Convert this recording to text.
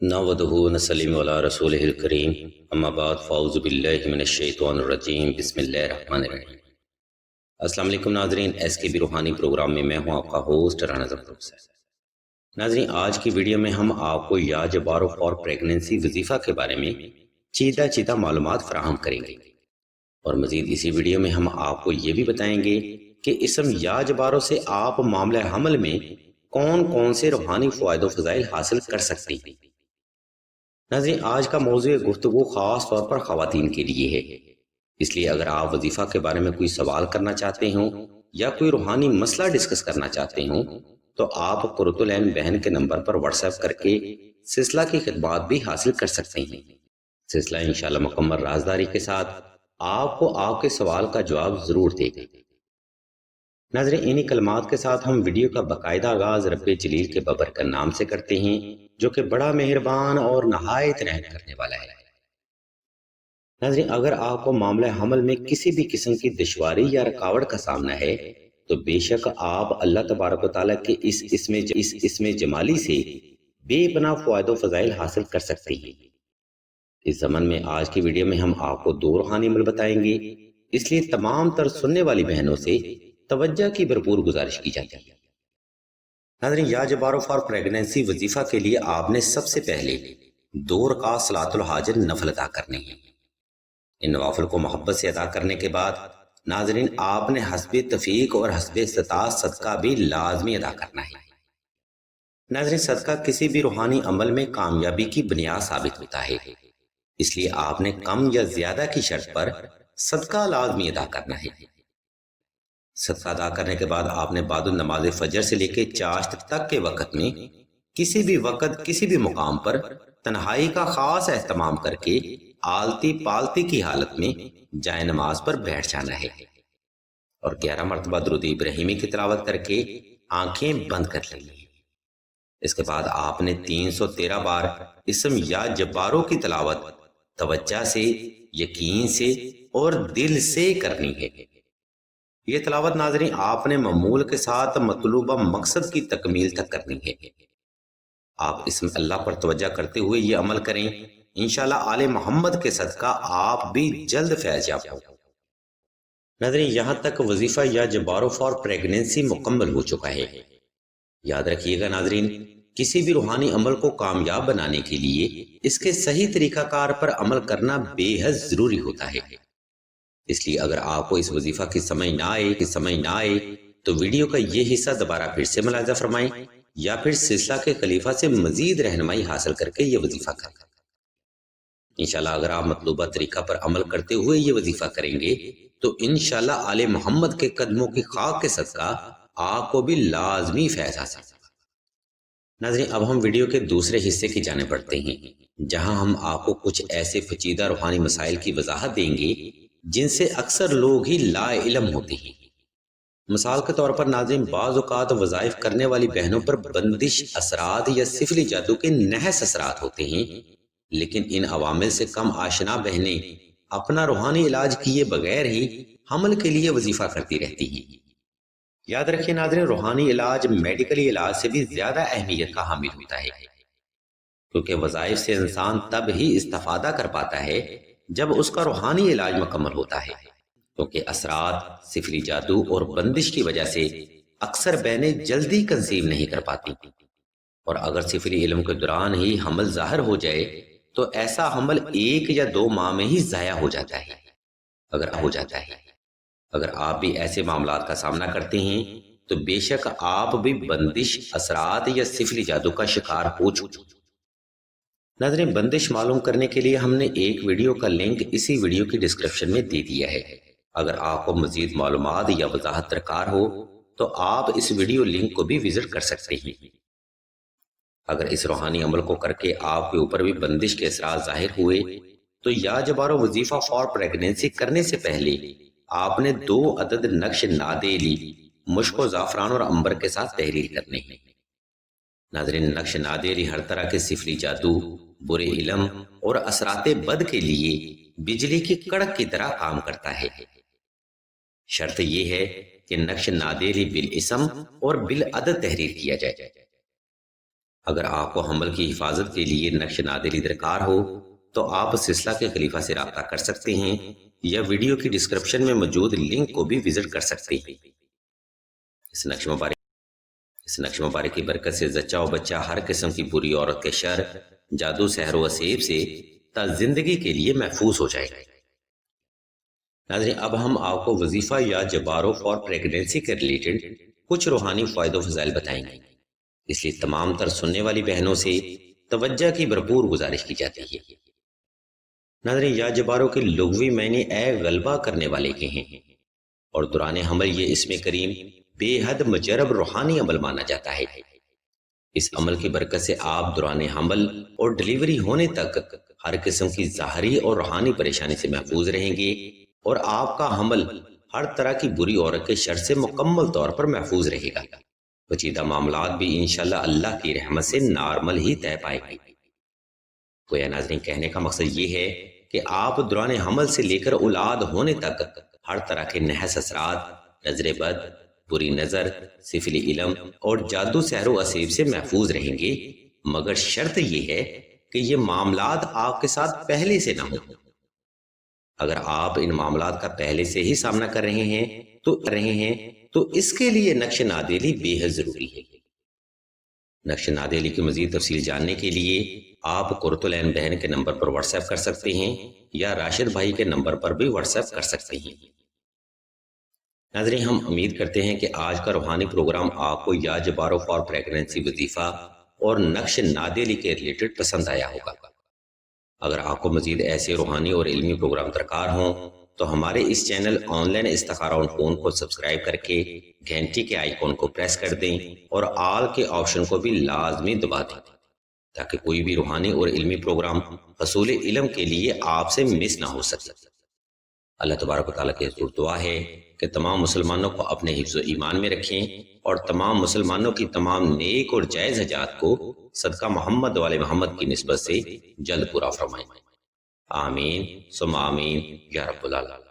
نحمدہ ونصلی علی رسولہ الکریم اما بعد فاعوذ باللہ من الشیطان الرجیم بسم اللہ الرحمن الرحیم۔ السلام علیکم ناظرین، ایس کے بی روحانی پروگرام میں ہوں آپ کا ہوسٹ رانا ظفر حسین۔ ناظرین، آج کی ویڈیو میں ہم آپ کو یا جبارو فار پریگننسی وظیفہ کے بارے میں چیدہ معلومات فراہم کریں گے، اور مزید اسی ویڈیو میں ہم آپ کو یہ بھی بتائیں گے کہ اسم یا جبارو سے آپ معاملہ حمل میں کون کون سے روحانی فوائد و فضائل حاصل کر سکتے ہیں۔ ناظرین، آج کا موضوع گفتگو خاص طور پر خواتین کے لیے ہے، اس لیے اگر آپ وظیفہ کے بارے میں کوئی سوال کرنا چاہتے ہوں یا کوئی روحانی مسئلہ ڈسکس کرنا چاہتے ہوں تو آپ قرۃ العین بہن کے نمبر پر واٹس ایپ کر کے سلسلہ کی خدمات بھی حاصل کر سکتے ہیں۔ سلسلہ انشاءاللہ مکمل رازداری کے ساتھ آپ کو آپ کے سوال کا جواب ضرور دے گا۔ ناظرین، انہی کلمات کے ساتھ ہم ویڈیو کا باقاعدہ آغاز رب جلیل کے بابرکت نام سے کرتے ہیں جو کہ بڑا مہربان اور نہایت رحم کرنے والا ہے۔ ناظرین، اگر آپ کو معاملہ حمل میں کسی بھی قسم کی دشواری یا رکاوٹ کا سامنا ہے تو بے شک آپ اللہ تبارک و تعالیٰ کے اس اسم جمالی سے بے پناہ فوائد و فضائل حاصل کر سکتے ہیں۔ اس زمن میں آج کی ویڈیو میں ہم آپ کو 2 روحانی عمل بتائیں گے، اس لیے تمام تر سننے والی بہنوں سے توجہ کی بھرپور گزارش کی جاتی ہے۔ ناظرین، یا جبارو فار پریگننسی وظیفہ کے لیے آپ نے سب سے پہلے 2 رکعت صلاۃ الحاجت نفل ادا کرنے ہیں۔ ان نوافل کو محبت سے ادا کرنے کے بعد ناظرین آپ نے حسب تفیق اور حسب استطاعت صدقہ بھی لازمی ادا کرنا ہے۔ ناظرین، صدقہ کسی بھی روحانی عمل میں کامیابی کی بنیاد ثابت ہوتا ہے، اس لیے آپ نے کم یا زیادہ کی شرط پر صدقہ لازمی ادا کرنا ہے۔ صدقہ ادا کرنے کے بعد آپ نے بعد نماز فجر سے لے کے چاشت تک کے وقت میں کسی بھی وقت کسی بھی مقام پر تنہائی کا خاص اہتمام کر کے آلتی پالتی کی حالت میں جائے نماز پر بیٹھ جانا ہے اور 11 مرتبہ درود ابراہیمی کی تلاوت کر کے آنکھیں بند کر لینی ہے۔ اس کے بعد آپ نے 313 بار اسم یا جبارو کی تلاوت توجہ سے، یقین سے اور دل سے کرنی ہے۔ یہ تلاوت ناظرین آپ نے معمول کے ساتھ مطلوبہ مقصد کی تکمیل تک کرنی ہے۔ آپ اسم اللہ پر توجہ کرتے ہوئے یہ عمل کریں، انشاءاللہ آل محمد کے صدقہ آپ بھی جلد فیض یاب ہوں۔ ناظرین، یہاں تک وظیفہ یا جبارو فار پریگننسی مکمل ہو چکا ہے۔ یاد رکھیے گا ناظرین، کسی بھی روحانی عمل کو کامیاب بنانے کے لیے اس کے صحیح طریقہ کار پر عمل کرنا بے حد ضروری ہوتا ہے۔ اس لیے اگر آپ کو اس وظیفہ کی سمجھ نہ آئے تو ویڈیو کا یہ حصہ دوبارہ پھر سے ملاحظہ فرمائیں یا پھر سلسلہ کے خلیفہ سے مزید رہنمائی حاصل کر کے یہ وظیفہ کریں۔ انشاءاللہ اگر آپ مطلوبہ طریقہ پر عمل کرتے ہوئے یہ وظیفہ کریں گے تو انشاءاللہ آل محمد کے قدموں کی خاک کے صدقہ آپ کو بھی لازمی فیض حاصل ہوگا۔ ناظرین، اب ہم ویڈیو کے دوسرے حصے کی جانب بڑھتے ہیں جہاں ہم آپ کو کچھ ایسے پیچیدہ روحانی مسائل کی وضاحت دیں گے جن سے اکثر لوگ ہی لا علم ہوتے ہیں۔ مثال کے طور پر ناظرین، بعض اوقات وظائف کرنے والی بہنوں پر بندش اثرات یا سفلی جادو کے نحس اثرات ہوتے ہیں، لیکن ان عوامل سے کم آشنا بہنیں اپنا روحانی علاج کیے بغیر ہی حمل کے لیے وظیفہ کرتی رہتی ہیں۔ یاد رکھیے ناظرین، روحانی علاج میڈیکلی علاج سے بھی زیادہ اہمیت کا حامل ہوتا ہے، کیونکہ وظائف سے انسان تب ہی استفادہ کر پاتا ہے جب اس کا روحانی علاج مکمل ہوتا ہے، کیونکہ اثرات، سفلی جادو اور بندش کی وجہ سے اکثر بہنیں جلدی کنسیو نہیں کر پاتی، اور اگر سفلی علم کے دوران ہی حمل ظاہر ہو جائے تو ایسا حمل 1 یا 2 ماہ میں ہی ضائع ہو جاتا ہے۔ اگر آپ بھی ایسے معاملات کا سامنا کرتے ہیں تو بے شک آپ بھی بندش، اثرات یا سفلی جادو کا شکار ہو چکے۔ ناظرین، بندش معلوم کرنے کے لیے ہم نے ایک ویڈیو کا لنک اسی ویڈیو کی ڈسکرپشن میں دے دیا ہے۔ اگر آپ کو مزید معلومات یا وضاحت درکار ہو تو آپ اس ویڈیو لنک کو بھی وزٹ کر سکتے ہیں۔ اگر اس روحانی عمل کو کر کے آپ کے اوپر بھی بندش کے اثرات ظاہر ہوئے تو یا جبارو وظیفہ فار پریگننسی کرنے سے پہلے آپ نے 2 عدد نقش نادیلی مشک و زعفران اور عنبر کے ساتھ تحریر کرنے ہیں۔ ناظرین، نقش نادیلی ہر طرح کے سفلی جادو، برے علم اور اثرات بد کے لیے بجلی کی کڑک کی طرح کام کرتا ہے۔ شرط یہ ہے کہ نقش نادیلی بالاسم اور بالعدد تحریر کیا جائے۔ اگر آپ کو حمل کی حفاظت کے لیے نقش نادری درکار ہو تو آپ سلسلہ کے خلیفہ سے رابطہ کر سکتے ہیں یا ویڈیو کی ڈسکرپشن میں موجود لنک کو بھی وزٹ کر سکتے ہیں۔ اس نقش مبارک کی برکت سے زچہ و بچہ ہر قسم کی بری عورت کے شر، جادو، سحر و اسیب سے تا زندگی کے لیے محفوظ ہو جائے گا۔ ناظرین، اب ہم آپ کو وظیفہ یا جبارو فار پریگنینسی کے ریلیٹڈ کچھ روحانی فائد و فضائل بتائیں گے، اس لیے تمام تر سننے والی بہنوں سے توجہ کی بھرپور گزارش کی جاتی ہے۔ ناظرین، یا جبارو کے لغوی معنی اے غلبہ کرنے والے کے ہیں، اور دوران حمل یہ اسم کریم بے حد مجرب روحانی عمل مانا جاتا ہے۔ اس عمل کی برکت سے آپ دوران حمل اور ڈلیوری ہونے تک ہر قسم کی ظاہری اور روحانی پریشانی سے محفوظ رہیں گے، اور آپ کا حمل ہر طرح کی بری عورت کے شر سے مکمل طور پر محفوظ رہے گا۔ پیچیدہ معاملات بھی انشاءاللہ اللہ کی رحمت سے نارمل ہی طے پائے گی۔ گویا ناظرین، کہنے کا مقصد یہ ہے کہ آپ دوران حمل سے لے کر اولاد ہونے تک ہر طرح کے نحس اثرات، نظر بد، بری نظر، سفلی علم اور جادو، سحر و اسیب سے محفوظ رہیں گے، مگر شرط یہ ہے کہ یہ معاملات آپ کے ساتھ پہلے سے نہ ہوں۔ اگر آپ ان معاملات کا پہلے سے ہی سامنا کر رہے ہیں تو اس کے لیے نقش نادیلی بے حد ضروری ہے۔ نقش نادیلی کی مزید تفصیل جاننے کے لیے آپ قرۃ العین بہن کے نمبر پر واٹس ایپ کر سکتے ہیں یا راشد بھائی کے نمبر پر بھی واٹس ایپ کر سکتے ہیں۔ ناظرین، ہم امید کرتے ہیں کہ آج کا روحانی پروگرام آپ کو یا جبارو فار پریگنینسی وظیفہ اور نقش نادیلی کے ریلیٹڈ پسند آیا ہوگا۔ اگر آپ کو مزید ایسے روحانی اور علمی پروگرام درکار ہوں تو ہمارے اس چینل آن لائن استخارہ آن فون کو سبسکرائب کر کے گھنٹی کے آئیکن کو پریس کر دیں اور آل کے آپشن کو بھی لازمی دبا دیں تاکہ کوئی بھی روحانی اور علمی پروگرام حصول علم کے لیے آپ سے مس نہ ہو سکے۔ اللہ تبارک و تعالیٰ کی حضور دعا ہے کہ تمام مسلمانوں کو اپنے حفظ و ایمان میں رکھیں اور تمام مسلمانوں کی تمام نیک اور جائز حاجات کو صدقہ محمد والے محمد کی نسبت سے جلد پورا فرمائیں۔ آمین ثم آمین یا رب العالمین۔